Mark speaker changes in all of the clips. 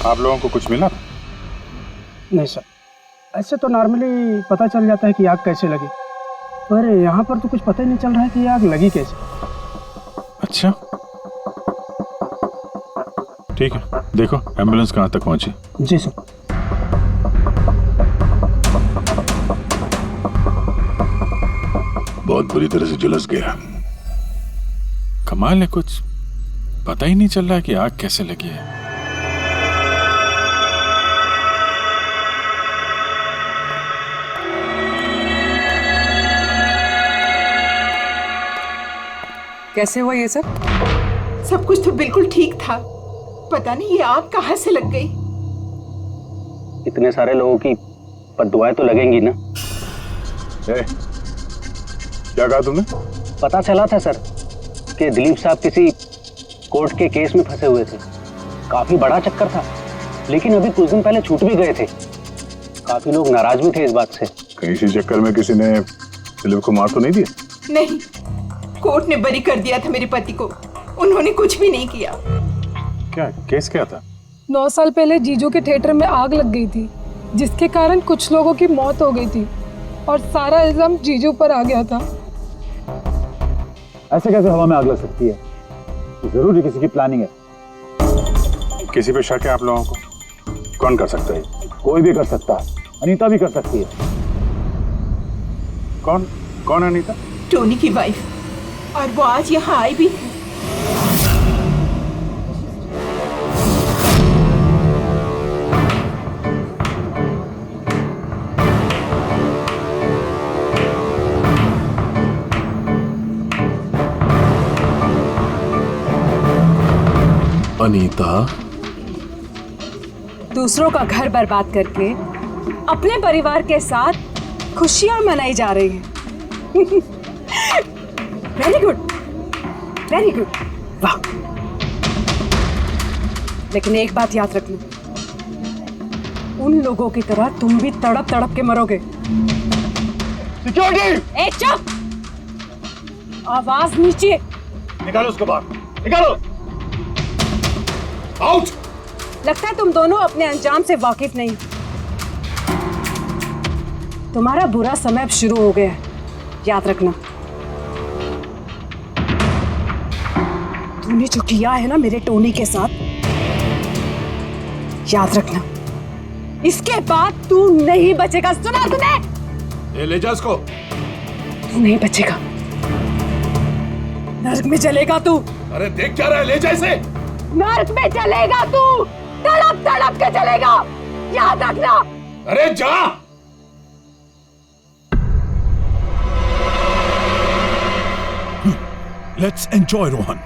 Speaker 1: आप लोगों को कुछ मिला?
Speaker 2: नहीं सर, ऐसे तो नॉर्मली पता चल जाता है कि आग कैसे लगी, पर यहाँ पर तो कुछ पता ही नहीं चल रहा है कि आग लगी कैसे।
Speaker 1: अच्छा ठीक है, देखो एम्बुलेंस कहाँ तक पहुंची।
Speaker 2: जी सर।
Speaker 1: बहुत बुरी तरह से झुलस गया। कमाल है, कुछ पता ही नहीं चल रहा है कि आग कैसे लगी है।
Speaker 3: कैसे हुआ ये सब?
Speaker 4: सब कुछ तो बिल्कुल ठीक था, पता नहीं ये आग कहाँ से लग गई।
Speaker 5: इतने सारे लोगों की बददुआएं तो लगेंगी ना।
Speaker 1: क्या कहा तुमने?
Speaker 5: पता चला था सर कि दिलीप साहब किसी कोर्ट के केस में फंसे हुए थे। काफी बड़ा चक्कर था, लेकिन अभी कुछ दिन पहले छूट भी गए थे। काफी लोग नाराज भी थे इस बात से।
Speaker 1: कहीं इसी चक्कर में किसी ने दिलीप को मार तो नहीं दिया?
Speaker 4: नहीं, कोर्ट ने बरी कर दिया था मेरे पति को, उन्होंने कुछ भी नहीं किया।
Speaker 1: क्या केस क्या था?
Speaker 6: 9 साल पहले जीजू के थिएटर में आग लग गई थी, जिसके कारण कुछ लोगों की मौत हो गई थी और सारा इल्जाम जीजू पर आ गया था।
Speaker 7: ऐसे कैसे हवा में आग लग सकती है? जरूर किसी की प्लानिंग है।
Speaker 1: किसी पे शक है आप लोगों को? कौन कर सकता है?
Speaker 7: कोई भी कर सकता है, अनीता भी कर सकती है।
Speaker 1: कौन कौन अनीता?
Speaker 4: टोनी की वाइफ, और वो आज यहाँ आई भी थी।
Speaker 1: अनीता
Speaker 3: दूसरों का घर बर्बाद करके अपने परिवार के साथ खुशियां मनाई जा रही है। वेरी गुड, वेरी गुड, वाह। लेकिन एक बात याद रखना, उन लोगों की तरह तुम भी तड़प तड़प के मरोगे।
Speaker 7: सिक्योरिटी!
Speaker 3: ए चुप! आवाज नीचे।
Speaker 7: निकालो उसको बाहर, निकालो! आउट!
Speaker 3: लगता है तुम दोनों अपने अंजाम से वाकिफ नहीं। तुम्हारा बुरा समय अब शुरू हो गया है, याद रखना। तूने जो किया है ना मेरे टोनी के साथ, याद रखना, इसके बाद तू नहीं बचेगा। सुना तूने?
Speaker 1: ले जा उसको।
Speaker 3: तू नहीं बचेगा, नर्क में चलेगा तू।
Speaker 1: अरे देख क्या रहा है, ले जा इसे।
Speaker 3: नर्क में चलेगा तू, तड़प तड़प के चलेगा, याद रखना।
Speaker 1: अरे जा। Let's enjoy Rohan.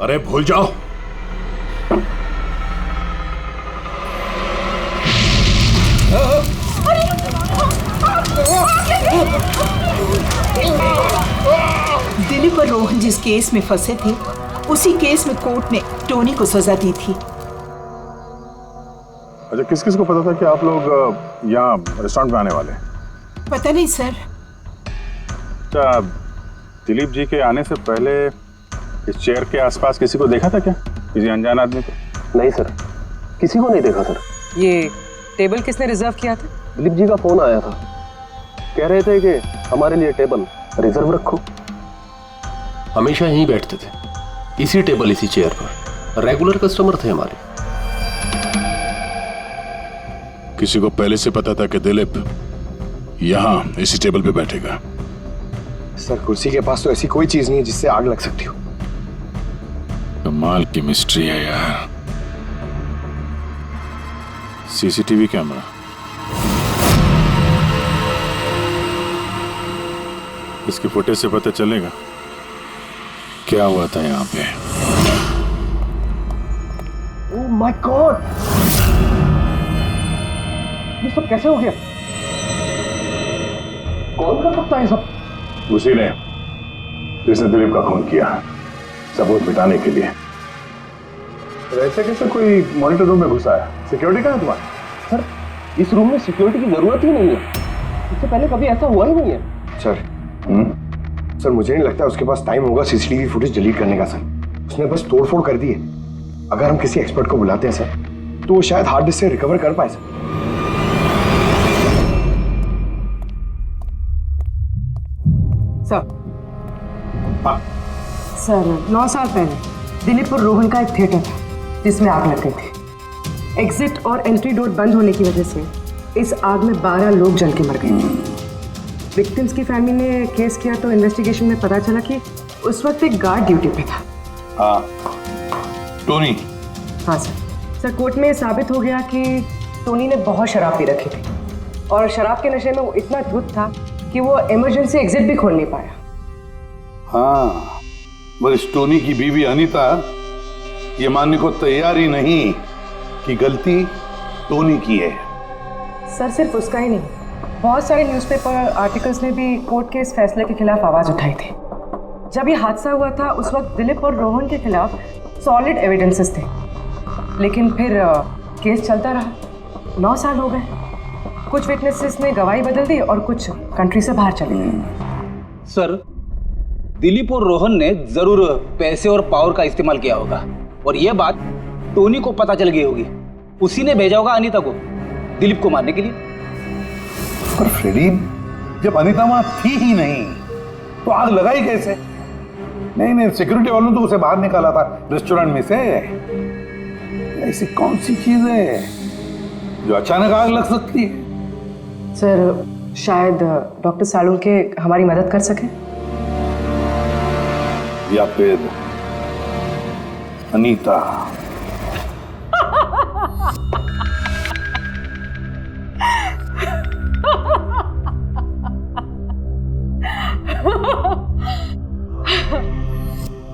Speaker 1: अरे भूल जाओ।
Speaker 4: दिलीप और रोहन जिस केस में फंसे थे, उसी केस में कोर्ट ने टोनी को सजा दी थी।
Speaker 1: अच्छा, किस किस को पता था कि आप लोग यहाँ रेस्टोरेंट में आने वाले हैं?
Speaker 4: पता नहीं सर।
Speaker 1: अच्छा, दिलीप जी के आने से पहले इस चेयर के आसपास किसी को देखा था क्या? किसी अनजान आदमी को?
Speaker 5: नहीं सर, किसी को नहीं देखा सर।
Speaker 3: ये टेबल किसने रिजर्व किया था?
Speaker 5: दिलीप जी का फोन आया था, कह रहे थे कि हमारे लिए टेबल रिजर्व रखो।
Speaker 8: हमेशा यहीं बैठते थे, इसी टेबल इसी चेयर पर, रेगुलर कस्टमर थे हमारे।
Speaker 1: किसी को पहले से पता था कि दिलीप यहाँ इसी टेबल पे बैठेगा?
Speaker 9: सर, कुर्सी के पास तो ऐसी कोई चीज नहीं है जिससे आग लग सकती हो।
Speaker 1: कमाल की मिस्ट्री है यार। सीसीटीवी कैमरा, इसकी फुटेज से पता चलेगा क्या हुआ था यहाँ पे।
Speaker 7: ओह माय गॉड, ये सब कैसे हो गया? कौन कर सकता है ये सब?
Speaker 1: उसी ने जिसने दिलीप का खून किया, सबूत मिटाने के लिए। ऐसे कैसे कोई मॉनिटर रूम में घुसा है? सिक्योरिटी कहाँ है तुम्हारी?
Speaker 5: सर, इस रूम में सिक्योरिटी की जरूरत ही नहीं है, इससे पहले कभी ऐसा हुआ ही नहीं है।
Speaker 9: सर, मुझे नहीं लगता उसके पास टाइम होगा सीसीटीवी फुटेज डिलीट करने का। सर, उसने बस तोड़फोड़ कर दी है। अगर हम किसी एक्सपर्ट को बुलाते हैं सर, तो वो शायद हार्ड डिस्क से रिकवर कर पाए सर।
Speaker 3: सर 9 साल पहले दिलीप और रोहन का एक थिएटर था जिसमें आग लग गई थी। एग्जिट और एंट्री डोर बंद होने की वजह से इस आग में 12 लोग जल के मर गए थे। विक्टिम्स की फैमिली ने केस किया तो इन्वेस्टिगेशन में पता चला कि उस वक्त एक गार्ड ड्यूटी पे था।
Speaker 1: टोनी।
Speaker 3: हाँ सर कोर्ट में साबित हो गया कि टोनी ने बहुत शराब पी रखी थी और शराब के नशे में वो इतना धुत था कि वो इमरजेंसी एग्जिट भी खोल नहीं पाया।
Speaker 10: हाँ, बस टोनी की बीवी अनीता ये मानने को तैयार ही नहीं कि गलती टोनी की है।
Speaker 3: सर सिर्फ उसका ही नहीं, बहुत सारे न्यूज़पेपर आर्टिकल्स ने भी कोर्ट के इस फैसले के खिलाफ आवाज़ उठाई थी। जब ये हादसा हुआ था उस वक्त दिलीप और रोहन के खिलाफ सॉलिड एविडेंसेस थे, लेकिन फिर केस चलता रहा। 9 साल हो गए। कुछ विटनेसेस ने गवाही बदल दी और कुछ कंट्री से बाहर चले गए।
Speaker 5: सर, दिलीप और रोहन ने जरूर पैसे और पावर का इस्तेमाल किया होगा और यह बात टोनी को पता चल गई होगी। उसी ने भेजा होगा अनीता को दिलीप को मारने के लिए।
Speaker 10: पर फ्रेडी, जब अनीता वहां थी ही नहीं तो आग लगाई कैसे? नहीं, सिक्योरिटी वालों ने तो उसे बाहर निकाला था रेस्टोरेंट में से। ऐसी कौन सी चीज है जो अचानक आग लग सकती है?
Speaker 3: सर शायद डॉक्टर सालुंके हमारी मदद कर सके,
Speaker 10: या फिर अनीता।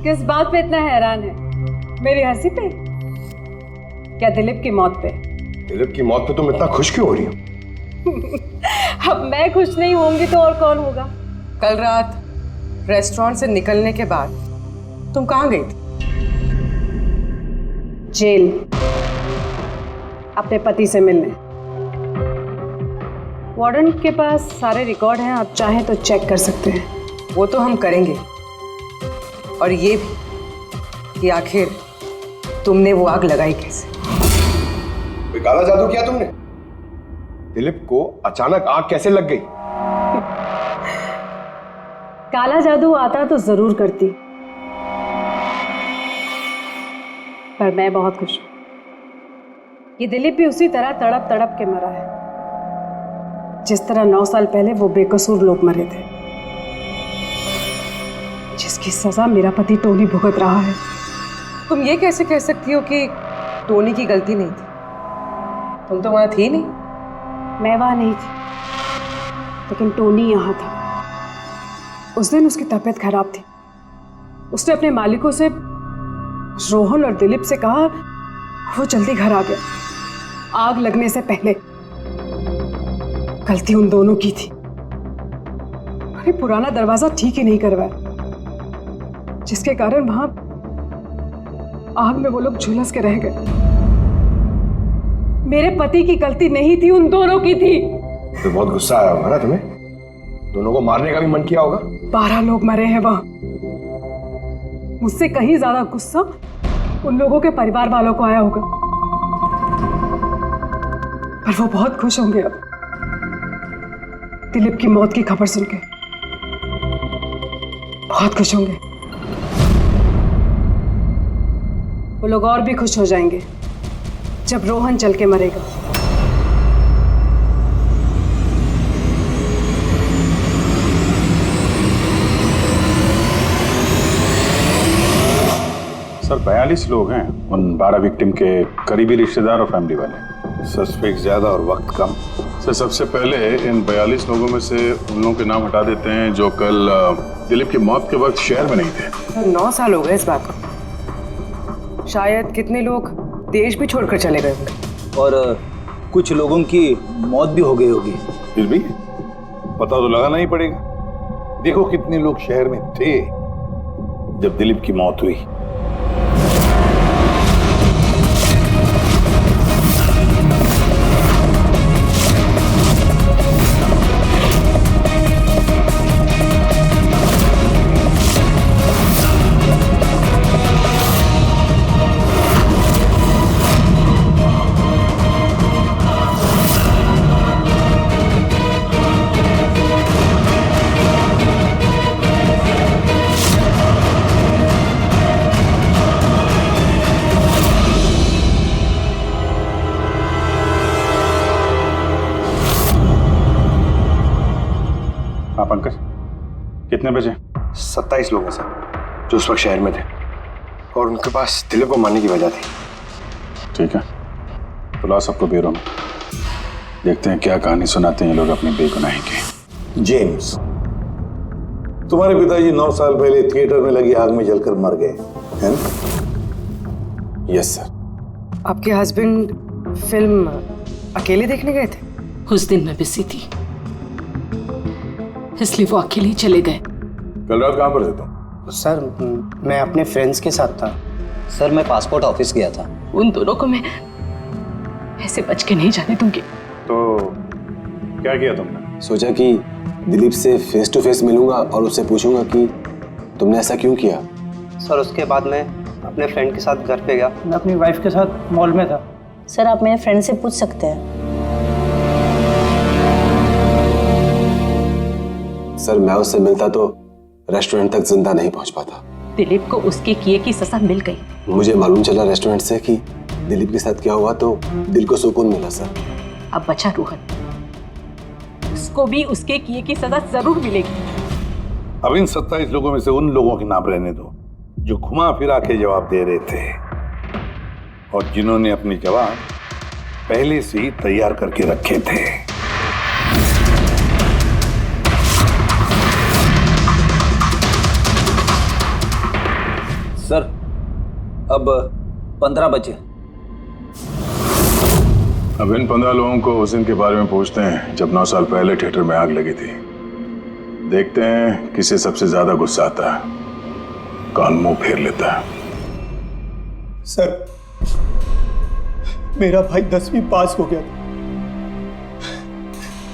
Speaker 3: किस बात पे इतना हैरान है? मेरी हंसी पे? क्या दिलीप की मौत पे?
Speaker 9: दिलीप की मौत पे तुम इतना खुश क्यों हो रही हो?
Speaker 3: अब मैं खुश नहीं होंगी तो और कौन होगा? कल रात रेस्टोरेंट से निकलने के बाद तुम कहाँ गई थी? जेल, अपने पति से मिलने। वार्डन के पास सारे रिकॉर्ड हैं, आप चाहें तो चेक कर सकते हैं। वो तो हम करेंगे, और ये भी कि आखिर तुमने वो आग लगाई कैसे?
Speaker 9: कोई काला जादू किया तुमने? दिलीप को अचानक आग कैसे लग गई?
Speaker 3: काला जादू आता तो जरूर करती, पर मैं बहुत खुश हूं। ये दिलीप भी उसी तरह तड़प तड़प के मरा है जिस तरह 9 साल पहले वो बेकसूर लोग मरे थे, जिसकी सजा मेरा पति टोनी भुगत रहा है। तुम ये कैसे कह सकती हो कि टोनी की गलती नहीं थी? तुम तो वहां थी नहीं। मैं वहां नहीं थी, लेकिन टोनी यहाँ था। उस दिन उसकी तबीयत खराब थी। उसने अपने मालिकों से, रोहन और दिलीप से कहा, वो जल्दी घर आ गया आग लगने से पहले। गलती उन दोनों की थी। अरे पुराना दरवाजा ठीक ही नहीं करवाया, जिसके कारण वहां आग में वो लोग झुलस के रह गए। मेरे पति की गलती नहीं थी, उन दोनों की थी।
Speaker 9: तो बहुत गुस्सा आया होगा ना तुम्हें? दोनों को मारने का भी मन किया होगा?
Speaker 3: 12 लोग मरे हैं वहां। मुझसे कहीं ज्यादा गुस्सा उन लोगों के परिवार वालों को आया होगा, पर वो बहुत खुश होंगे अब दिलीप की मौत की खबर सुन के। बहुत खुश होंगे। वो लोग और भी खुश हो जाएंगे जब रोहन चल के मरेगा।
Speaker 1: सर 42 लोग हैं, उन 12 विक्टिम के करीबी रिश्तेदार और फैमिली वाले।
Speaker 10: सस्पेक्ट ज्यादा और वक्त कम।
Speaker 1: सर सबसे पहले इन 42 लोगों में से उन लोगों के नाम हटा देते हैं जो कल दिलीप की मौत के वक्त शहर में नहीं थे।
Speaker 3: सर 9 साल हो गए इस बात को। शायद कितने लोग देश भी छोड़कर चले गए होंगे
Speaker 5: और कुछ लोगों की मौत भी हो गई होगी।
Speaker 10: फिर भी पता तो लगाना ही पड़ेगा। देखो कितने लोग शहर में थे जब दिलीप की मौत हुई।
Speaker 1: पंकज, कितने बजे?
Speaker 9: 27 लोग हैं सर जो उस वक्त शहर में थे और उनके पास दिलीप को मारने की वजह थी।
Speaker 1: ठीक है, तो ला सबको ब्यूरो में, देखते हैं क्या कहानी सुनाते हैं ये लोग अपनी बेगुनाही की।
Speaker 10: जेम्स, तुम्हारे पिताजी 9 साल पहले थिएटर में लगी आग में जलकर मर गए, है ना?
Speaker 9: Yes sir.
Speaker 3: आपके हस्बैंड फिल्म अकेले देखने गए थे?
Speaker 4: उस दिन मैं बिजी थी, इसलिए वो अकेले ही चले गए।
Speaker 1: कल रात कहाँ पर थे तुम?
Speaker 2: सर मैं अपने फ्रेंड्स के साथ था।
Speaker 5: सर मैं पासपोर्ट ऑफिस गया था।
Speaker 4: उन दोनों को मैं ऐसे बच के नहीं जाने दूंगी।
Speaker 1: तो क्या किया तुमने?
Speaker 9: सोचा कि दिलीप से फेस टू फेस मिलूंगा और उससे पूछूंगा कि तुमने ऐसा क्यों किया।
Speaker 5: सर उसके बाद मैं अपने फ्रेंड के साथ घर पे गया।
Speaker 2: मैं अपनी वाइफ के साथ मॉल में था।
Speaker 11: सर आप मेरे फ्रेंड से पूछ सकते हैं।
Speaker 9: सर मैं उससे मिलता तो रेस्टोरेंट तक जिंदा नहीं पहुंच पाता।
Speaker 4: दिलीप को उसके किए की सजा मिल गई।
Speaker 9: मुझे मालूम चला रेस्टोरेंट से कि दिलीप के साथ क्या हुआ तो दिल को सुकून मिला सर।
Speaker 4: अब बचा रोहन, उसको भी उसके किए की सजा जरूर मिलेगी।
Speaker 10: अब इन 27 लोगों में से उन लोगों के नाम रहने दो जो घुमा फिरा के जवाब दे रहे थे और जिन्होंने अपने जवाब पहले से ही तैयार करके रखे थे।
Speaker 5: सर अब 15 बजे।
Speaker 1: अब इन 15 लोगों को उस दिन के बारे में पूछते हैं जब 9 साल पहले थिएटर में आग लगी थी। देखते हैं किसे सबसे ज्यादा गुस्सा आता है, कौन मुंह फेर लेता है।
Speaker 2: सर मेरा भाई 10वीं पास हो गया था।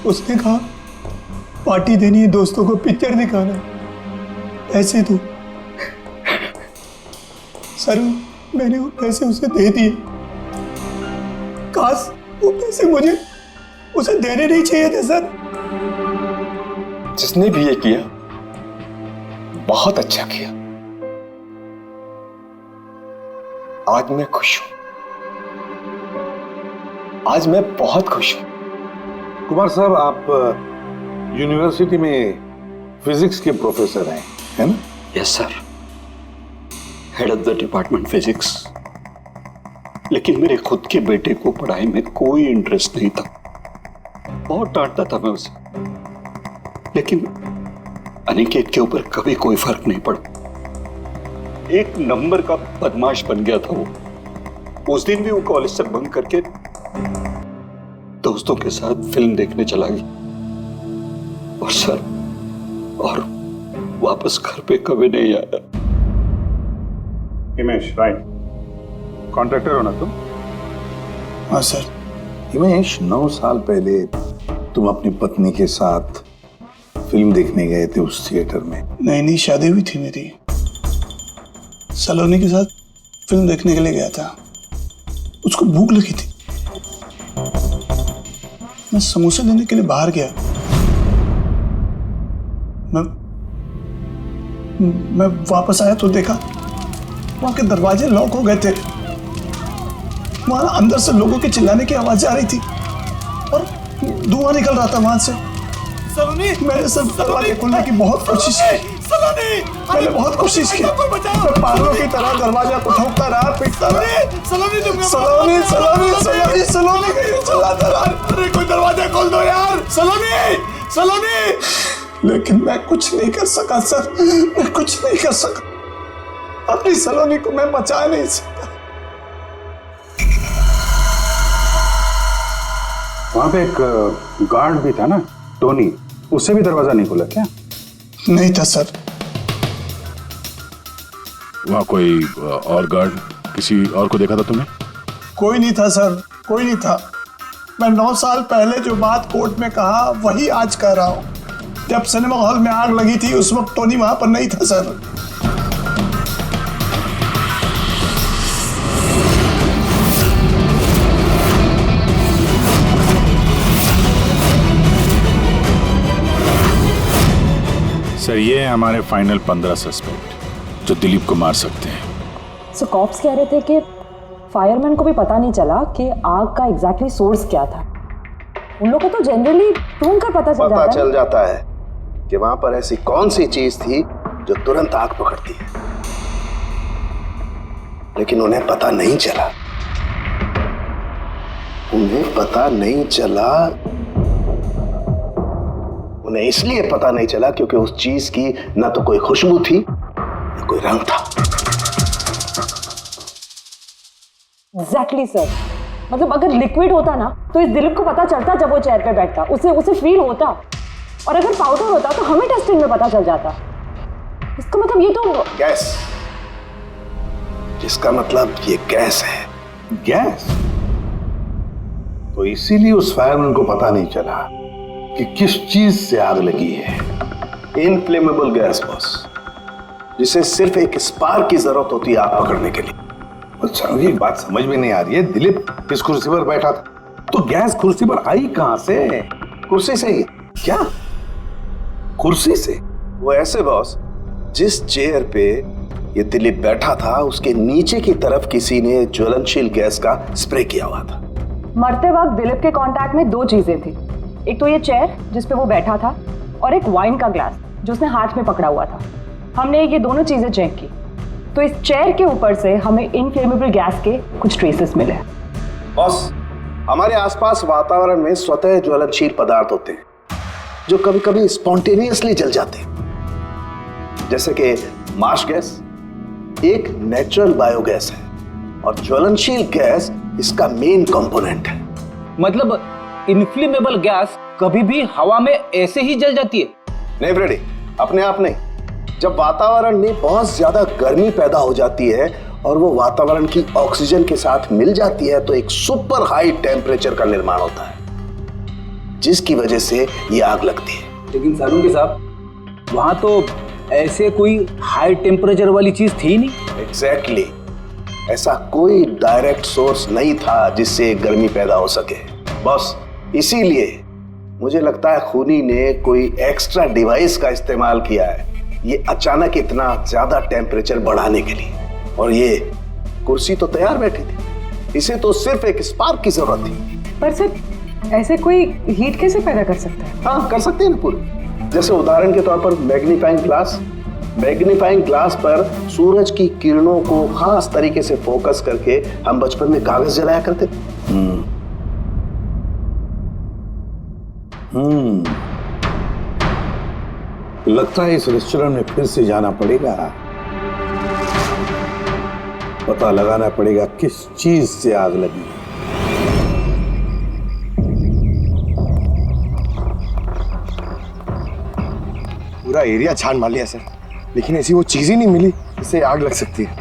Speaker 2: उसने कहा पार्टी देनी है, दोस्तों को पिक्चर दिखाना है, पैसे दो। सर मैंने वो पैसे उसे दे दिए। काश वो पैसे मुझे उसे देने नहीं चाहिए थे सर।
Speaker 9: जिसने भी ये किया बहुत अच्छा किया। आज मैं खुश हूं, आज मैं बहुत खुश हूं।
Speaker 10: कुमार साहब आप यूनिवर्सिटी में फिजिक्स के प्रोफेसर हैं, है ना?
Speaker 12: Yes sir, head of the department physics. लेकिन मेरे खुद के बेटे को पढ़ाई में कोई इंटरेस्ट नहीं था। बहुत डांटता था मैं उसे, लेकिन अनिकेत के ऊपर कभी कोई फर्क नहीं पड़ा। एक नंबर का बदमाश बन गया था वो। उस दिन भी वो कॉलेज से बंक करके दोस्तों के साथ फिल्म देखने चला गया और सर और वापस घर पे कभी नहीं आया।
Speaker 1: हिमेश, राइट, कॉन्ट्रैक्टर हो ना तुम?
Speaker 2: हाँ सर।
Speaker 10: हिमेश, 9 साल पहले तुम अपनी पत्नी के साथ फिल्म देखने गए थे उस थिएटर में।
Speaker 2: नई नई शादी हुई थी मेरी, सलोनी के साथ फिल्म देखने के लिए गया था। उसको भूख लगी थी, मैं समोसे लेने के लिए बाहर गया। मैं वापस आया तो देखा वहां के दरवाजे लॉक हो गए थे। वहां अंदर से लोगों के चिल्लाने की आवाज आ रही थी और धुआं निकल रहा था वहां से। सलोनी, मैंने सब दरवाजे खोलने की बहुत कोशिश की। सलोनी, मैंने बहुत कोशिश की। मैं पागलों की तरह दरवाजा को ठोकता रहा, पीटता रहा। सलोनी, सलोनी, सलोनी, सलोनी, सलोनी कहीं चिल्लाता रहा। अरे कोई दरवाजा खोल दो यार। सलोनी, सलोनी। लेकिन मैं कुछ नहीं कर सका सर, मैं कुछ नहीं कर सका। अपनी सलोनी को मैं बचा नहीं सकता।
Speaker 1: वहां पे एक गार्ड भी था ना, टोनी, उससे भी दरवाजा नहीं खुला क्या? नहीं था सर। वहां कोई और गार्ड, किसी और को देखा था तुमने? कोई नहीं था सर, कोई नहीं था। मैं 9 साल पहले जो बात कोर्ट में कहा वही आज कह रहा हूं। जब सिनेमा हॉल में आग लगी थी उस वक्त टोनी वहां पर नहीं था सर। सर ये है हमारे फाइनल 15 सस्पेक्ट जो दिलीप को मार सकते हैं।
Speaker 11: सो कॉप्स कह रहे थे कि फायरमैन को भी पता नहीं चला कि आग का एग्जैक्टली सोर्स क्या था। उन लोगों को तो जनरली ढूंढ कर पता चल जाता है।
Speaker 13: कि वहां पर ऐसी कौन सी चीज थी जो तुरंत आग पकड़ती है, लेकिन उन्हें पता नहीं चला। उन्हें पता नहीं चला। उन्हें इसलिए पता नहीं चला क्योंकि उस चीज की ना तो कोई खुशबू थी ना कोई रंग था।
Speaker 11: एग्जैक्टली सर, मतलब अगर लिक्विड होता ना तो इस दिलीप को पता चलता जब वो चेयर पे बैठता, उसे फील होता। और अगर पाउडर होता तो हमें टेस्टिंग में पता चल जाता। इसका मतलब ये तो
Speaker 13: गैस, जिसका मतलब ये गैस है।
Speaker 10: गैस? तो इसीलिए उस फायरमैन को पता नहीं चला कि किस चीज से आग लगी है।
Speaker 13: इनफ्लेमेबल गैस बॉस, जिसे सिर्फ एक स्पार्क की जरूरत होती है आग पकड़ने के लिए।
Speaker 10: अच्छा, मुझे एक बात समझ में नहीं आ रही है। दिलीप इस कुर्सी पर बैठा था, तो गैस कुर्सी पर आई कहां से?
Speaker 13: कुर्सी से ही।
Speaker 10: क्या? कुर्सी से?
Speaker 13: वो ऐसे बॉस, जिस चेयर पे ये दिलीप बैठा था उसके नीचे की तरफ किसी ने ज्वलनशील गैस का स्प्रे किया हुआ था।
Speaker 11: मरते वक्त दिलीप के कांटेक्ट में दो चीजें थी, एक तो ये चेयर जिस पे वो बैठा था और एक वाइन का ग्लास जो उसने हाथ में पकड़ा हुआ था। हमने ये दोनों चीजें चेक की तो इस चेयर के ऊपर से हमें इनफ्लेमेबल गैस के कुछ ट्रेसेस मिले।
Speaker 13: बॉस, हमारे आसपास वातावरण में स्वतः ज्वलनशील पदार्थ होते हैं जो कभी कभी स्पॉन्टेनियसली जल जाते हैं, जैसे कि मार्श गैस एक नेचुरल बायोगैस है और ज्वलनशील गैस इसका मेन कंपोनेंट है।
Speaker 5: मतलब इनफ्लेमेबल गैस कभी भी हवा में ऐसे ही जल जाती है?
Speaker 13: नहीं फ्रेडी, अपने आप नहीं। जब वातावरण में बहुत ज्यादा गर्मी पैदा हो जाती है और वो वातावरण की ऑक्सीजन के साथ मिल जाती है तो एक सुपर हाई टेम्परेचर का निर्माण होता है, जिसकी वजह से ये आग लगती है।
Speaker 5: लेकिन सालून के साहब, वहां तो ऐसे कोई हाई टेम्परेचर वाली चीज थी नहीं।
Speaker 13: एग्जैक्टली, ऐसा कोई डायरेक्ट सोर्स नहीं था जिससे गर्मी पैदा हो सके बॉस। इसीलिए मुझे लगता है खूनी ने कोई एक्स्ट्रा डिवाइस का इस्तेमाल किया है ये अचानक इतना ज्यादा टेम्परेचर बढ़ाने के लिए। और ये कुर्सी तो तैयार बैठी थी, इसे तो सिर्फ एक स्पार्क की जरूरत थी।
Speaker 3: पर सर, ऐसे कोई हीट कैसे पैदा कर सकता है?
Speaker 13: हाँ, कर सकते हैं ना पूरी। जैसे उदाहरण के तौर पर मैग्नीफाइंग ग्लास। मैग्नीफाइंग ग्लास पर सूरज की किरणों को खास तरीके से फोकस करके हम बचपन में कागज जलाया करते थे।
Speaker 10: लगता है इस रेस्टोरेंट में फिर से जाना पड़ेगा, पता लगाना पड़ेगा किस चीज से आग लगी।
Speaker 9: पूरा एरिया छान मार लिया सर, लेकिन ऐसी वो चीज ही नहीं मिली जिससे आग लग सकती है।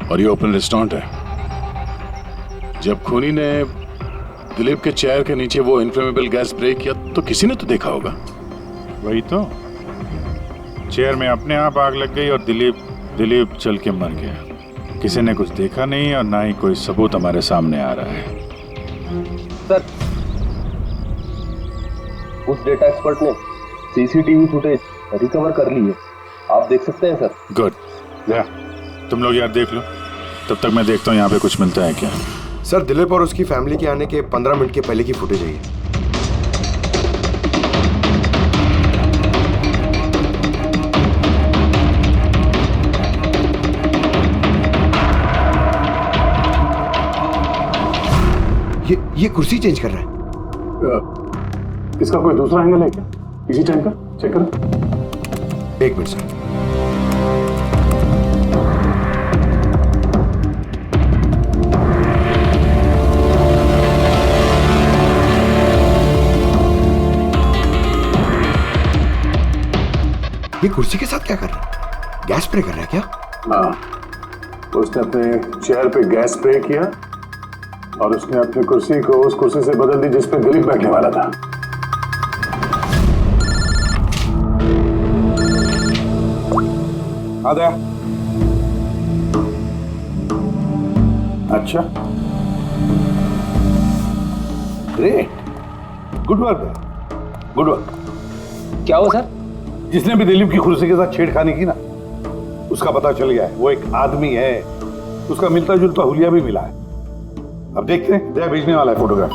Speaker 1: और ये ओपन रेस्टोरेंट है। जब खूनी ने दिलीप के चेयर के नीचे वो इनफ्लेमेबल गैस स्प्रे किया तो किसी ने तो देखा होगा।
Speaker 14: वही तो, चेयर में अपने आप आग लग गई और दिलीप चल के मर गया। किसी ने कुछ देखा नहीं और ना ही कोई सबूत हमारे सामने आ रहा है।
Speaker 8: सर, उस डेटा एक्सपर्ट ने सीसीटीवी फुटेज रिकवर कर ली है, आप देख सकते हैं सर।
Speaker 14: गुड, या तुम लोग यार देख लो, तब तक मैं देखता हूँ यहाँ पे कुछ मिलता है क्या।
Speaker 9: सर, दिलीप और उसकी फैमिली के आने के 15 मिनट के पहले की फुटेज है ये कुर्सी चेंज कर रहा है।
Speaker 14: इसका कोई दूसरा एंगल है क्या? इसी टाइम का चेक करो।
Speaker 9: एक मिनट सर। ये कुर्सी के साथ क्या कर रहा है? गैस स्प्रे कर रहा है क्या?
Speaker 14: हाँ, उसने अपने चेयर पे गैस स्प्रे किया और उसने अपनी कुर्सी को उस कुर्सी से बदल दी जिस पे दिलीप बैठने वाला था।
Speaker 10: आ गया। अच्छा, great, good work, good work.
Speaker 5: क्या हुआ सर?
Speaker 10: जिसने भी दिलीप की कुर्सी के साथ छेड़खानी की ना, उसका पता चल गया है। वो एक आदमी है, उसका मिलता जुलता हुलिया भी मिला है। अब देखते हैं, जया भेजने वाला है फोटोग्राफ।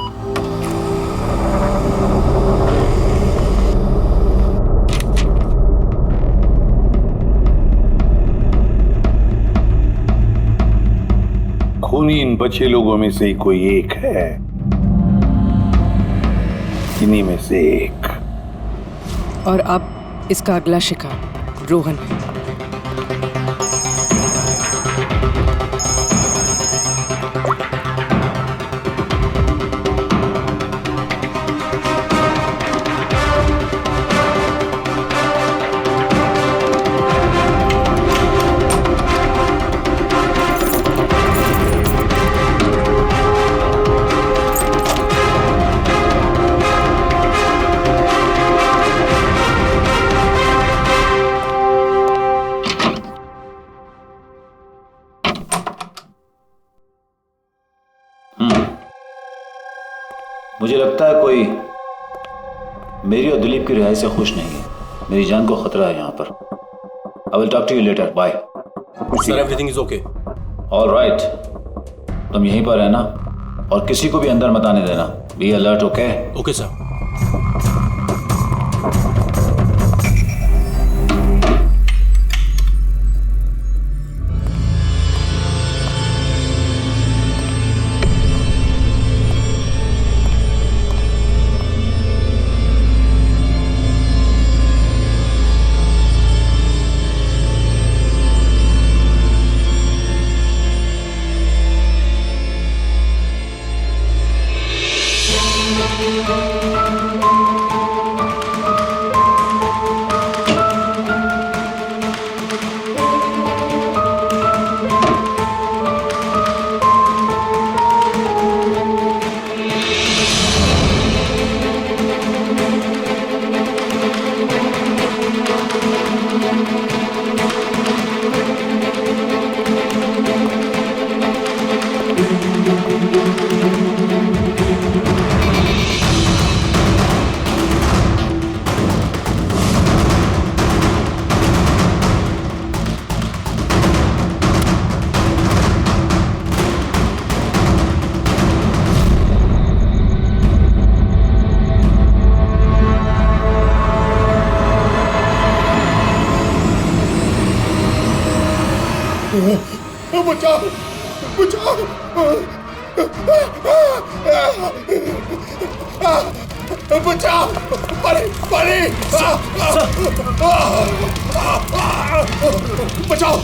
Speaker 10: खूनी इन बचे लोगों में से ही कोई एक है, इन्हीं में से एक।
Speaker 3: और अब इसका अगला शिकार रोहन है।
Speaker 15: मुझे लगता है कोई मेरी और दिलीप की रिहाई से खुश नहीं है। मेरी जान को खतरा है यहाँ पर। I will talk to you later. Bye.
Speaker 8: Sir everything is okay.
Speaker 15: All right, तुम यहीं पर रहना और किसी को भी अंदर मत आने देना। Be alert. Okay?
Speaker 8: Okay sir.
Speaker 1: बचाओ बचाओ बचाओ। परे परे बचाओ बचाओ।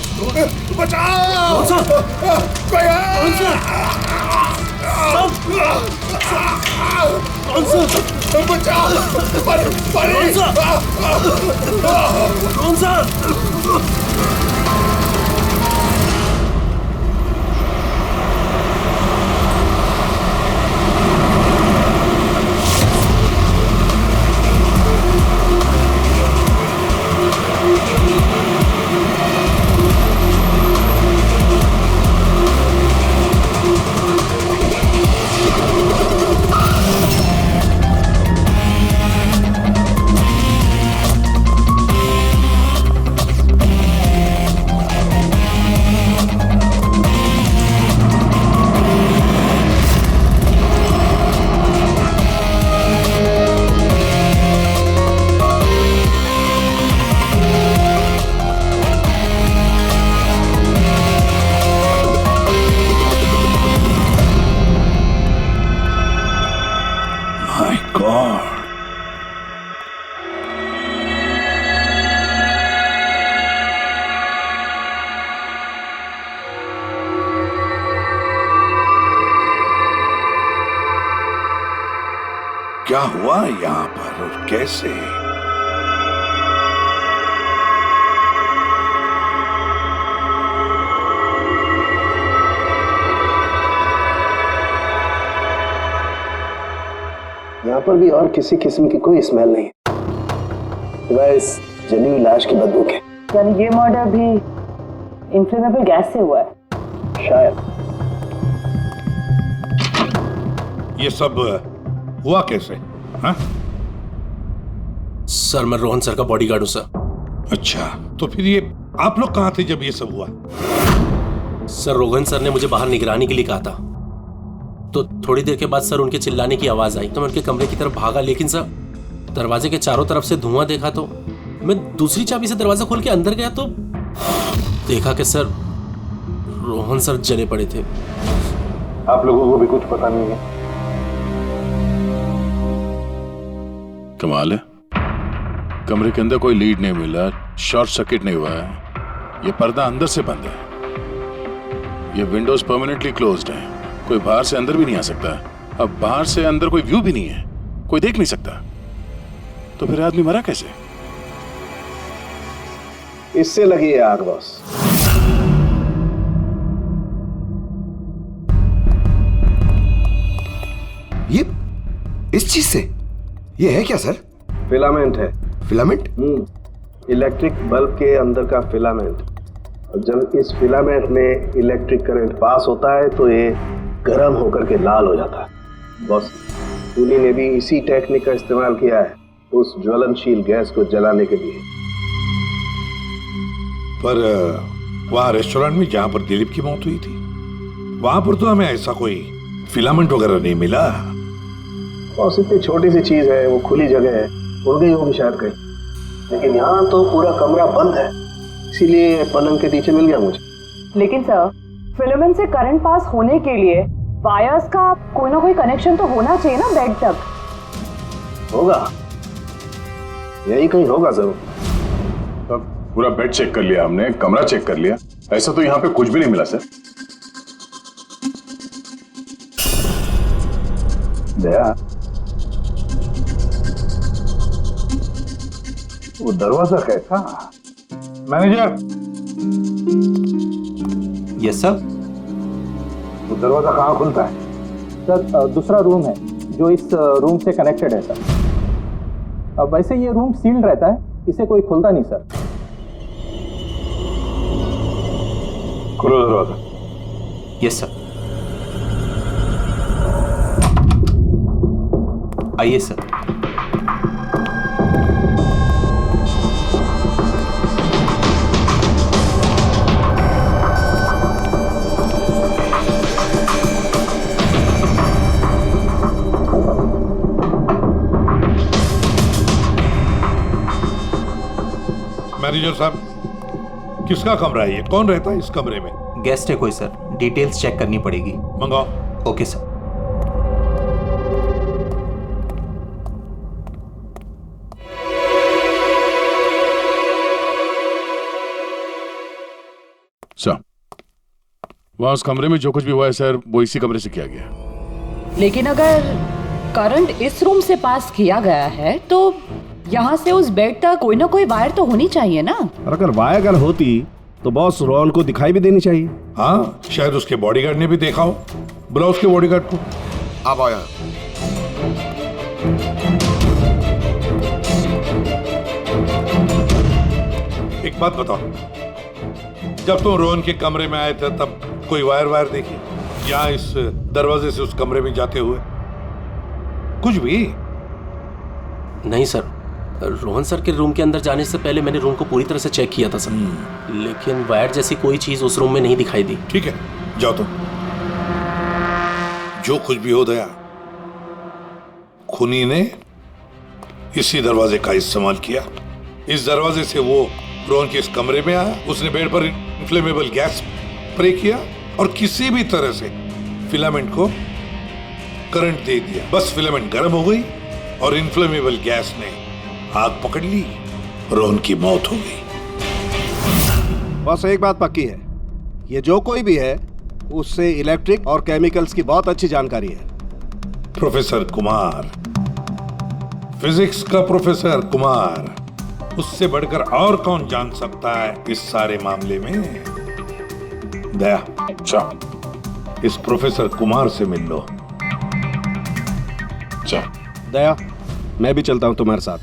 Speaker 1: कोई बचाओ। परे परे कौन सा?
Speaker 10: क्या हुआ यहाँ पर और कैसे?
Speaker 13: यहाँ पर भी और किसी किस्म की कोई स्मेल नहीं, सिवाय इस जली हुई लाश की बदबू के।
Speaker 11: यानी ये मर्डर भी इन्फ्लेमेबल गैस से हुआ है?
Speaker 13: शायद।
Speaker 10: ये सब हुआ कैसे? हाँ?
Speaker 8: सर मैं रोहन सर का बॉडीगार्ड हूं सर।
Speaker 10: अच्छा, तो फिर ये आप लोग कहाँ थे जब ये सब हुआ?
Speaker 8: सर रोहन सर ने मुझे बाहर निगरानी के लिए कहा था, तो थोड़ी देर के बाद सर उनके चिल्लाने की आवाज आई तो मैं उनके कमरे की तरफ भागा, लेकिन सर दरवाजे के चारों तरफ से धुआं देखा तो मैं दूसरी चाबी से दरवाजा खोल के अंदर गया तो देखा कि सर रोहन सर जले पड़े थे।
Speaker 10: आप लोगों को भी कुछ पता नहीं है?
Speaker 14: कमाल है, कमरे के अंदर कोई लीड नहीं मिला, शॉर्ट सर्किट नहीं हुआ है, ये पर्दा अंदर से बंद है, ये विंडोज परमानेंटली क्लोज्ड है, कोई बाहर से अंदर भी नहीं आ सकता। अब बाहर से अंदर कोई व्यू भी नहीं है, कोई देख नहीं सकता, तो फिर आदमी मरा कैसे?
Speaker 13: इससे लगी है आग बॉस।
Speaker 9: ये इस चीज से ये है क्या सर?
Speaker 13: फिलामेंट है।
Speaker 9: फिलामेंट?
Speaker 13: इलेक्ट्रिक बल्ब के अंदर का फिलामेंट। और जब इस फिलामेंट में इलेक्ट्रिक करंट पास होता है तो ये गर्म होकर के लाल हो जाता है। बॉस, खूनी ने भी इसी टेक्निक का इस्तेमाल किया है उस ज्वलनशील गैस को जलाने के लिए।
Speaker 10: पर वहां रेस्टोरेंट में जहां पर दिलीप की मौत हुई थी, वहां पर तो हमें ऐसा कोई फिलामेंट वगैरह नहीं मिला।
Speaker 13: बॉस, इतनी छोटी सी चीज है, वो खुली जगह है, उड़ गई होगी शायद कहीं, लेकिन यहाँ तो पूरा कमरा बंद है, इसीलिए पलंग के नीचे मिल गया मुझे।
Speaker 11: लेकिन सर, फिलामेंट से करंट पास होने के लिए वायर्स का कोई ना कोई कनेक्शन तो होना चाहिए ना बेड तक।
Speaker 13: होगा, यही कहीं होगा जरूर।
Speaker 14: तब पूरा बेड चेक कर लिया हमने, कमरा चेक कर लिया, ऐसा तो यहाँ पे कुछ भी नहीं मिला सर।
Speaker 10: दया, वो दरवाजा कैसा? मैनेजर।
Speaker 5: Yes sir.
Speaker 10: वो दरवाजा कहाँ खुलता है?
Speaker 5: सर दूसरा रूम है जो इस रूम से कनेक्टेड है सर। अब वैसे ये रूम सील्ड रहता है, इसे कोई खुलता नहीं सर।
Speaker 10: खोलो दरवाजा।
Speaker 5: Yes sir. आइए सर।
Speaker 10: मैनेजर साहब, किसका कमरा है ये? कौन रहता है इस कमरे में?
Speaker 5: गेस्ट है कोई सर, डिटेल्स चेक करनी पड़ेगी।
Speaker 10: मंगाओ।
Speaker 5: Okay sir.
Speaker 14: सर, वहां उस कमरे में जो कुछ भी हुआ है सर, वो इसी कमरे से किया गया।
Speaker 11: लेकिन अगर करंट इस रूम से पास किया गया है तो यहाँ से उस बेड तक कोई ना कोई वायर तो होनी चाहिए ना।
Speaker 16: और अगर वायर अगर होती तो बॉस रोहन को दिखाई भी देनी चाहिए।
Speaker 10: हाँ, शायद उसके बॉडीगार्ड ने भी देखा हो। बुलाओ उसके बॉडीगार्ड को।
Speaker 9: आप आओ यहाँ।
Speaker 10: एक बात बताओ, जब तुम रोहन के कमरे में आए थे तब कोई वायर देखी या इस दरवाजे से उस कमरे में जाते हुए? कुछ भी
Speaker 8: नहीं सर, रोहन सर के रूम के अंदर जाने से पहले मैंने रूम को पूरी तरह से चेक किया था सर, लेकिन वायर जैसी कोई चीज उस रूम में नहीं दिखाई दी।
Speaker 10: ठीक है, जाओ तुम। जो कुछ भी हो दया, खूनी ने इसी दरवाजे का इस्तेमाल किया। इस दरवाजे से वो रोहन के इस कमरे में आया, उसने बेड पर इन्फ्लेमेबल गैस स्प्रे किया और किसी भी तरह से फिलामेंट को करंट दे दिया। बस फिलामेंट गर्म हो गई और इन्फ्लेमेबल गैस ने आग पकड़ ली, रोहन की मौत हो गई।
Speaker 16: बस एक बात पक्की है, ये जो कोई भी है उससे इलेक्ट्रिक और केमिकल्स की बहुत अच्छी जानकारी है।
Speaker 10: प्रोफेसर कुमार, फिजिक्स का प्रोफेसर कुमार, उससे बढ़कर और कौन जान सकता है इस सारे मामले में? दया,
Speaker 14: अच्छा
Speaker 10: इस प्रोफेसर कुमार से मिल लो।
Speaker 14: अच्छा
Speaker 16: दया, मैं भी चलता हूं तुम्हारे साथ।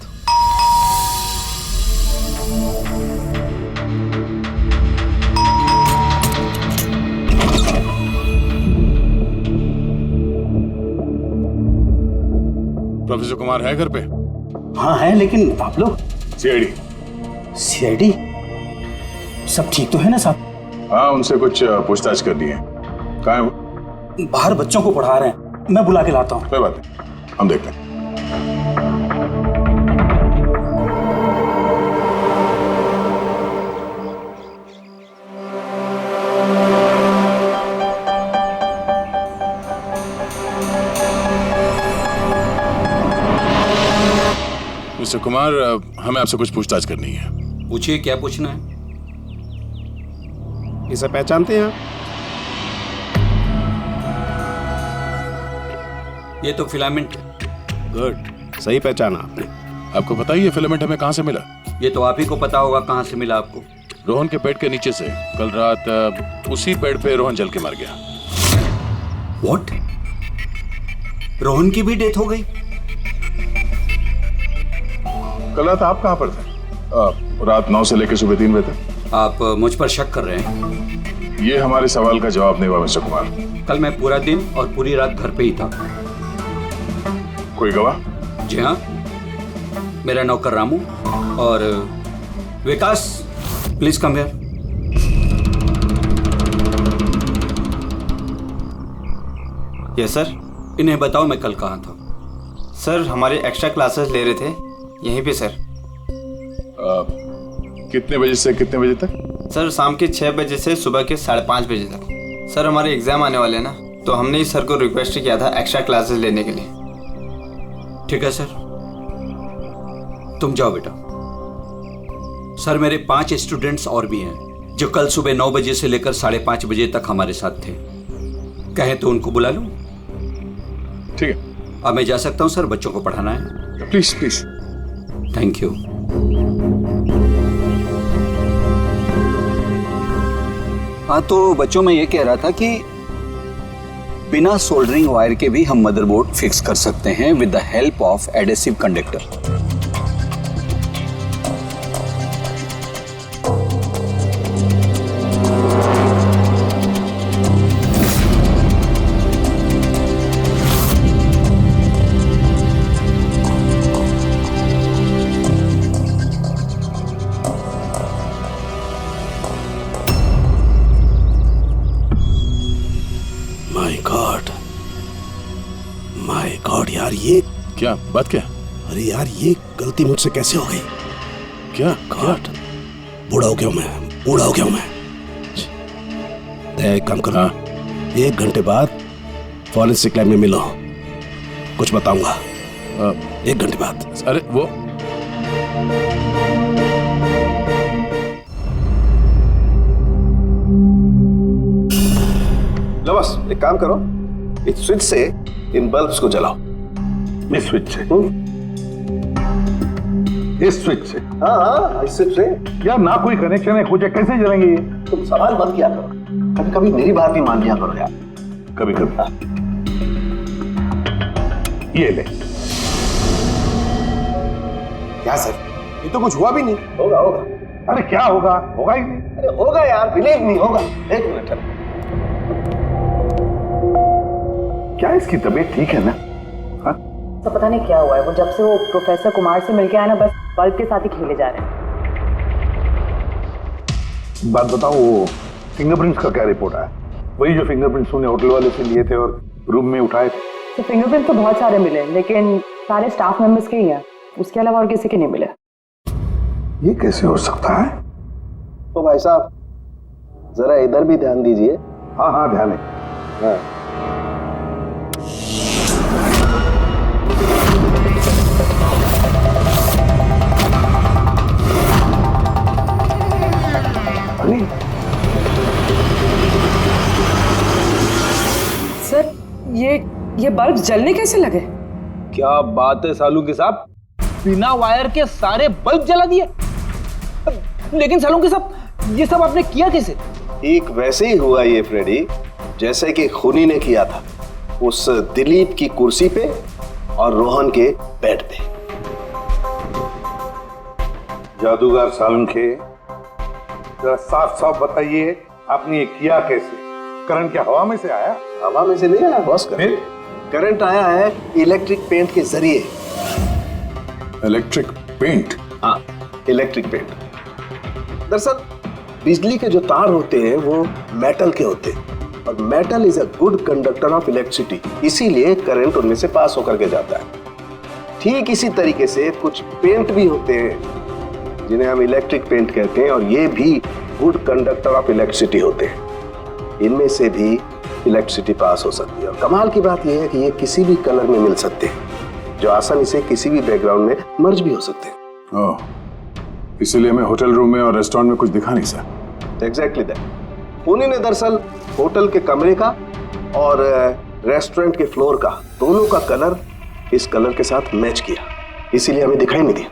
Speaker 14: प्रोफेसर कुमार है घर पे?
Speaker 5: हाँ है, लेकिन आप लोग?
Speaker 14: सीआईडी
Speaker 5: सब ठीक तो है ना साहब?
Speaker 14: हाँ, उनसे कुछ पूछताछ करनी है। कहाँ है वो?
Speaker 5: बाहर बच्चों को पढ़ा रहे हैं, मैं बुला के लाता हूँ।
Speaker 14: कोई बात नहीं, हम देखते हैं। मिस्टर कुमार, हमें आपसे कुछ पूछताछ करनी है।
Speaker 12: पूछिए, क्या पूछना है?
Speaker 16: इसे पहचानते हैं आप?
Speaker 12: ये तो फिलामेंट है।
Speaker 16: गुड, सही पहचाना आपने।
Speaker 14: आपको पता ही है फिलामेंट हमें कहाँ से मिला?
Speaker 12: ये तो आप ही को पता होगा कहाँ से मिला आपको।
Speaker 14: रोहन के पेट के नीचे से। कल रात उसी पेड़ पे रोहन जल के मर गया।
Speaker 12: What? रोहन की भी डेथ हो गई?
Speaker 14: कल रात आप कहाँ पर थे? रात 9 से लेकर सुबह 3 बजे तक।
Speaker 12: आप मुझ पर शक कर रहे हैं?
Speaker 14: ये हमारे सवाल का जवाब नहीं हुआ मिस्टर कुमार।
Speaker 12: कल मैं पूरा दिन और पूरी रात घर पे ही था।
Speaker 14: कोई गवाह?
Speaker 12: जी हाँ, मेरा नौकर रामू और Vikas. Please come here.
Speaker 17: Yes sir.
Speaker 12: इन्हें बताओ मैं कल कहाँ था।
Speaker 17: सर हमारे एक्स्ट्रा क्लासेस ले रहे थे यहीं पे सर।
Speaker 14: कितने बजे से कितने बजे तक?
Speaker 17: सर शाम के 6 बजे से सुबह के 5:30 बजे तक। सर हमारे एग्जाम आने वाले हैं ना, तो हमने इस सर को रिक्वेस्ट किया था एक्स्ट्रा क्लासेस लेने के लिए।
Speaker 12: ठीक है सर, तुम जाओ बेटा। सर मेरे 5 स्टूडेंट्स और भी हैं जो कल सुबह 9 बजे से लेकर 5:30 बजे तक हमारे साथ थे। कहें तो उनको बुला लूं?
Speaker 14: ठीक है।
Speaker 12: अब मैं जा सकता हूं सर, बच्चों को पढ़ाना है।
Speaker 14: Please please.
Speaker 12: Thank you.
Speaker 18: हाँ तो बच्चों में ये कह रहा था कि बिना सोल्डरिंग वायर के भी हम मदरबोर्ड फिक्स कर सकते हैं with the help of adhesive conductor.
Speaker 16: My God यार, ये
Speaker 14: क्या बात? क्या?
Speaker 16: अरे यार ये गलती मुझसे कैसे हो गई?
Speaker 14: क्या?
Speaker 16: गॉड, बूढ़ा हो गया मैं, बूढ़ा हो गया मैं। एक काम करो, 1 घंटे बाद फॉरेंसिक लैब में मिलो, कुछ बताऊंगा। 1 घंटे बाद।
Speaker 14: अरे वो
Speaker 13: लो बस एक काम करो, इस स्विच से इन बल्ब्स को जलाओ।
Speaker 10: इस स्विच से? इस स्विच से?
Speaker 13: हाँ इस स्विच से।
Speaker 10: यार ना कोई कनेक्शन है कुछ है, कैसे जलेंगे ये?
Speaker 13: तुम सवाल मत किया करो, कभी कभी मेरी बात भी मान लिया करो यार।
Speaker 10: कभी कभी। ये ले।
Speaker 16: क्या सर, ये तो कुछ हुआ भी नहीं।
Speaker 13: होगा होगा।
Speaker 10: अरे क्या होगा? होगा ही नहीं।
Speaker 13: अरे होगा यार, बिलीव नहीं होगा। 1 मिनट।
Speaker 10: क्या इसकी तबीयत ठीक है ना? हाँ?
Speaker 11: तो पता नहीं क्या हुआ है, वो जब से वो प्रोफेसर कुमार से मिलके आया ना, बस बल्ब के साथ ही खेले जा रहे हैं।
Speaker 10: बात बताओ, वो फिंगरप्रिंट्स का क्या रिपोर्ट आया? वही जो फिंगरप्रिंट्स उन्हें होटल वाले से लिए थे और रूम में उठाए थे।
Speaker 11: तो फिंगरप्रिंट तो बहुत सारे मिले, लेकिन सारे स्टाफ मेंबर्स के ही हैं, उसके अलावा और किसी के नहीं मिले।
Speaker 10: ये कैसे हो सकता है?
Speaker 13: तो भाई साहब जरा इधर भी ध्यान दीजिए।
Speaker 10: हाँ हाँ ध्यान है।
Speaker 13: हाँ।
Speaker 3: सर ये बल्ब जलने कैसे लगे?
Speaker 19: क्या बात है सालुंकी साहब, बिना वायर के सारे बल्ब जला दिए। लेकिन सालुंकी साहब, ये सब आपने किया कैसे?
Speaker 13: ठीक वैसे ही हुआ ये फ्रेडी, जैसे कि खूनी ने किया था उस दिलीप की कुर्सी पे और रोहन के बेड पे।
Speaker 10: जादूगर सालुंखे, जरा साफ साफ बताइए आपने ये किया कैसे? करंट क्या हवा में से आया?
Speaker 13: हवा में से नहीं आया बॉस, करंट आया है इलेक्ट्रिक पेंट के जरिए।
Speaker 14: Electric paint?
Speaker 13: हाँ, इलेक्ट्रिक पेंट। दरअसल बिजली के जो तार होते हैं वो मेटल के होते हैं, और metal is a good conductor of electricity, इसीलिए करंट उनमें से पास होकर के जाता है। ठीक इसी तरीके से कुछ पेंट भी होते हैं जिन्हें हम इलेक्ट्रिक पेंट कहते हैं, और ये भी गुड कंडक्टर ऑफ इलेक्ट्रिसिटी होते हैं। इनमें से भी इलेक्ट्रिसिटी पास हो सकती है, और कमाल की बात यह है कि ये किसी भी कलर में मिल सकते हैं। जो आसानी से किसी भी बैकग्राउंड में मर्ज भी हो सकते हैं।
Speaker 14: ओह, इसीलिए हमें होटल रूम में और रेस्टोरेंट में कुछ दिखा नहीं सर।
Speaker 13: Exactly that. खूनी ने दरअसल होटल के कमरे का और रेस्टोरेंट के फ्लोर का दोनों का कलर इस कलर के साथ मैच किया, इसीलिए हमें दिखाई नहीं दिया।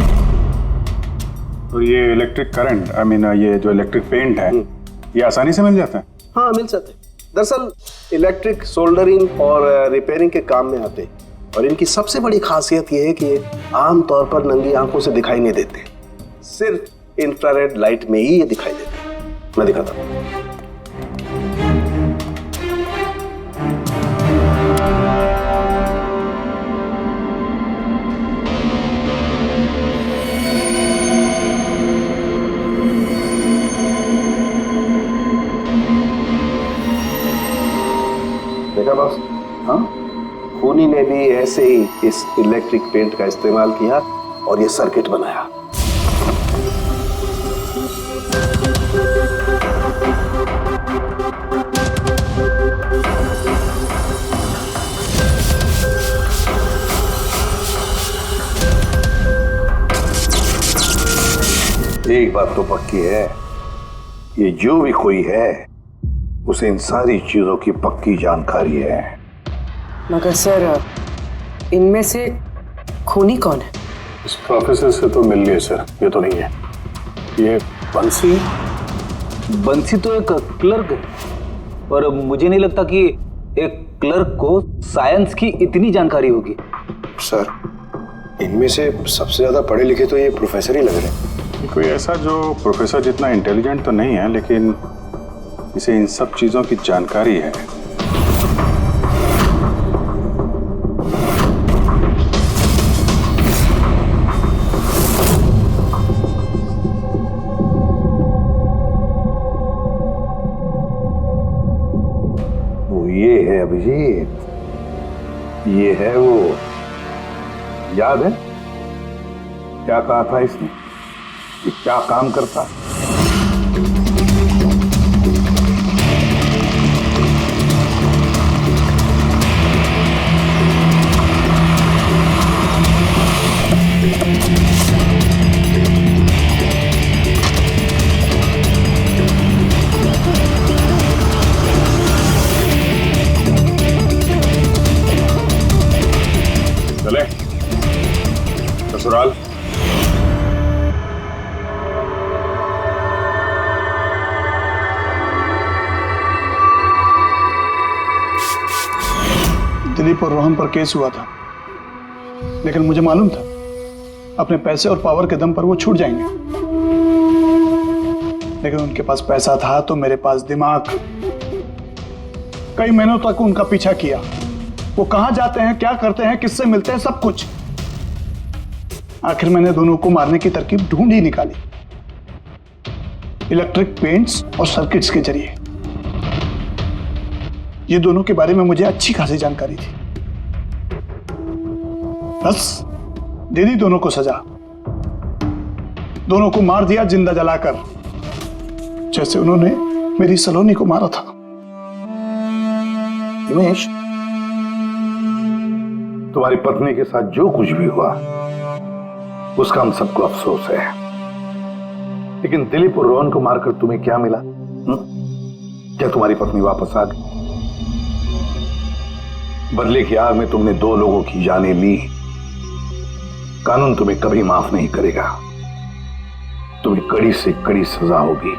Speaker 10: तो ये इलेक्ट्रिक करंट, आई मीन ये जो इलेक्ट्रिक पेंट है, ये आसानी से मिल जाता है?
Speaker 13: हाँ, मिल जाते हैं। दरअसल इलेक्ट्रिक सोल्डरिंग और रिपेयरिंग के काम में आते हैं, और इनकी सबसे बड़ी खासियत ये है कि ये आमतौर पर नंगी आंखों से दिखाई नहीं देते, सिर्फ इंफ्रारेड लाइट में ही ये दिखाई देते हैं। मैं दिखाता हूँ। देखा बॉस? हाँ, खूनी ने भी ऐसे ही इस इलेक्ट्रिक पेंट का इस्तेमाल किया और ये सर्किट बनाया।
Speaker 10: एक बात तो पक्की है, ये जो भी कोई है उसे इन सारी चीजों की पक्की जानकारी है।
Speaker 3: मगर सर, इनमें से खूनी कौन है?
Speaker 14: इस प्रोफेसर से तो मिल लिए सर, ये तो नहीं है। ये बंसी?
Speaker 19: बंसी तो एक क्लर्क है, और मुझे नहीं लगता कि एक क्लर्क को साइंस की इतनी जानकारी होगी।
Speaker 9: सर, इनमें से सबसे ज्यादा पढ़े लिखे तो ये प्रोफेसर ही लग रहे हैं।
Speaker 10: कोई ऐसा जो प्रोफेसर जितना इंटेलिजेंट तो नहीं है, लेकिन इसे इन सब चीजों की जानकारी है। वो ये है अभिजीत, ये है वो। याद है क्या कहा था इसने, कि क्या काम करता?
Speaker 14: चले ससुराल।
Speaker 2: दिलीप और रोहन पर केस हुआ था, लेकिन मुझे मालूम था अपने पैसे और पावर के दम पर वो छूट जाएंगे। लेकिन उनके पास पैसा था तो मेरे पास दिमाग। कई महीनों तक उनका पीछा किया, वो कहां जाते हैं, क्या करते हैं, किससे मिलते हैं, सब कुछ। आखिर मैंने दोनों को मारने की तरकीब ढूंढ ही निकाली, इलेक्ट्रिक पेंट्स और सर्किट्स के जरिए। ये दोनों के बारे में मुझे अच्छी खासी जानकारी थी। बस दे दी दोनों को सजा, दोनों को मार दिया जिंदा जलाकर, जैसे उन्होंने मेरी सलोनी को मारा था।
Speaker 10: उमेश, तुम्हारी पत्नी के साथ जो कुछ भी हुआ उसका हम सबको अफसोस है, लेकिन दिलीप और रोहन को मारकर तुम्हें क्या मिला? क्या तुम्हारी पत्नी वापस आ गई? बदले की आग में तुमने 2 लोगों की जानें ली। कानून तुम्हें कभी माफ नहीं करेगा, तुम्हें कड़ी से कड़ी सजा होगी।